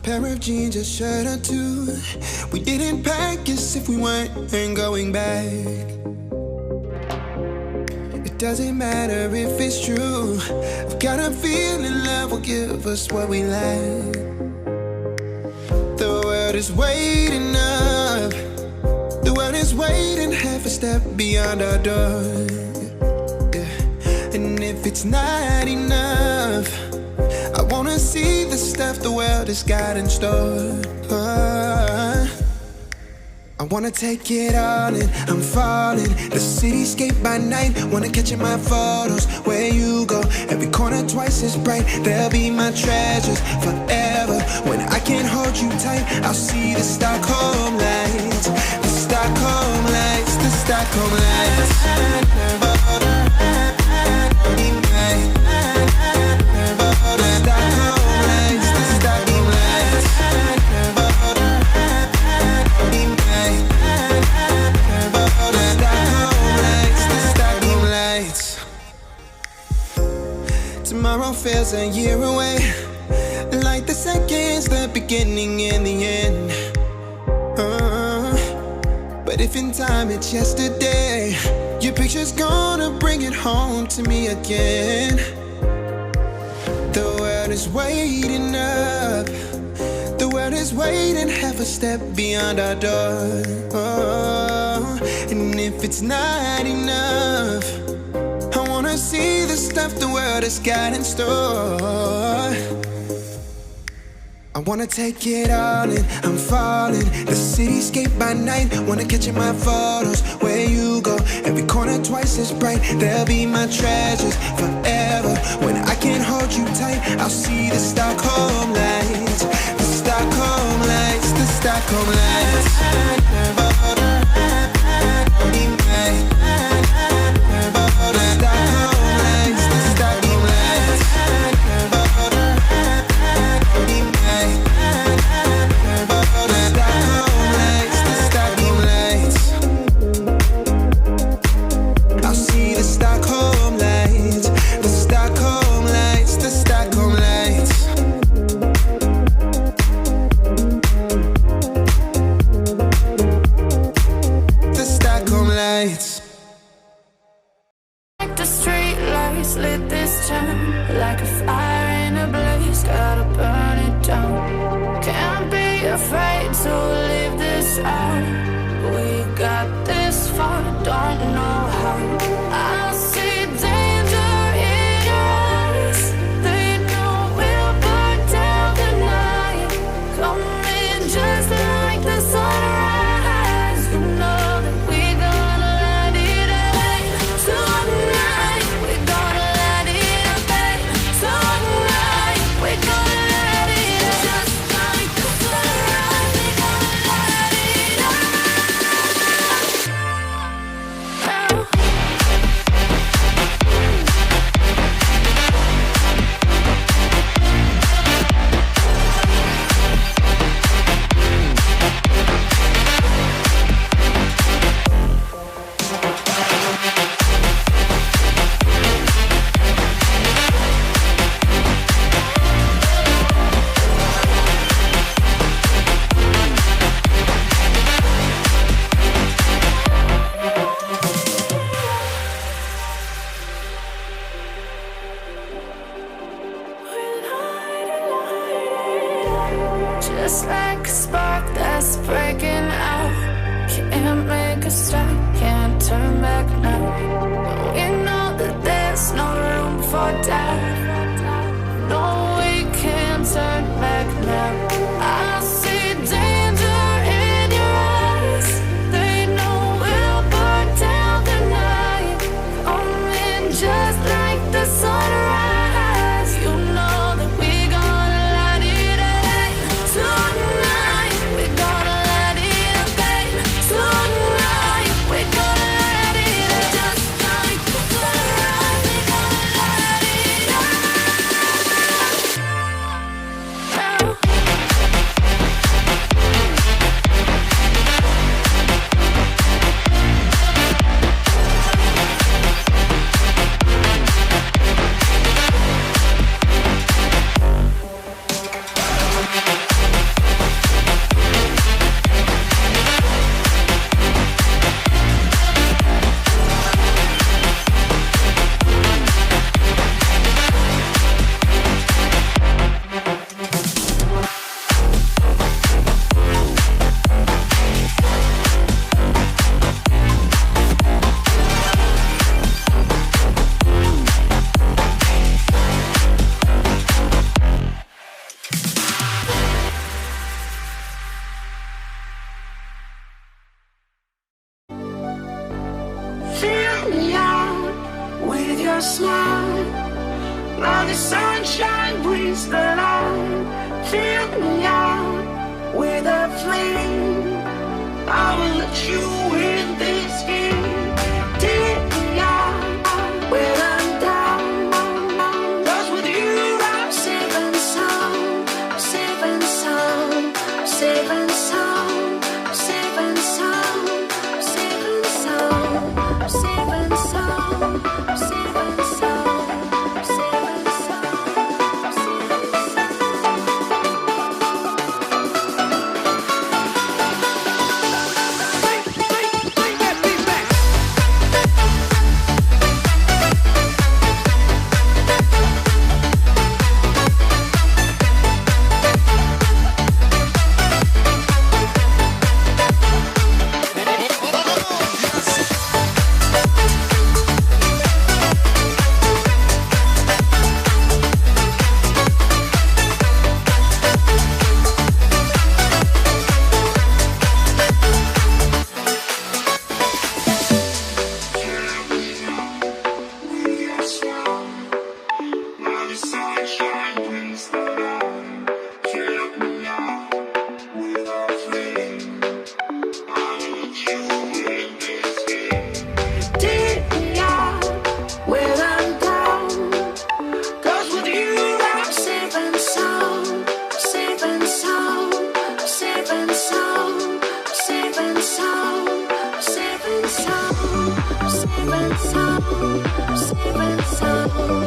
Pair of jeans, a shirt or two. We didn't pack as if we weren't going back. It doesn't matter if it's true. I've got a feeling love will give us what we lack. The world is waiting up. The world is waiting half a step beyond our door. Yeah. And if it's not enough, I wanna see the stuff the world has got in store. I wanna take it all in, I'm falling. The cityscape by night, wanna catch in my photos. Where you go, every corner twice as bright. They'll be my treasures forever. When I can't hold you tight, I'll see the Stockholm lights. The Stockholm lights, the Stockholm lights. Tomorrow feels a year away, like the seconds, the beginning and the end. But if in time it's yesterday, your picture's gonna bring it home to me again. The world is waiting up. The world is waiting half a step beyond our door. And if it's not enough, I wanna see the stuff the world has got in store. I wanna take it all in, I'm falling. The cityscape by night, wanna catch in my photos. Where you go, every corner twice as bright. They'll be my treasures forever. When I can't hold you tight, I'll see the Stockholm lights. The Stockholm lights, the Stockholm lights. Fill me out with your smile. Now the sunshine brings the light. Fill me out with a flame. I will let you in this game. Take me out when I'm down. 'Cause with you I'm safe and sound. I'm safe and sound. I'm safe and sound. I'm safe and sound. I'm safe and sound. I'm safe and sound. I'm safe and sound. I'm safe and sound. I'm safe and sound. Safe and sound.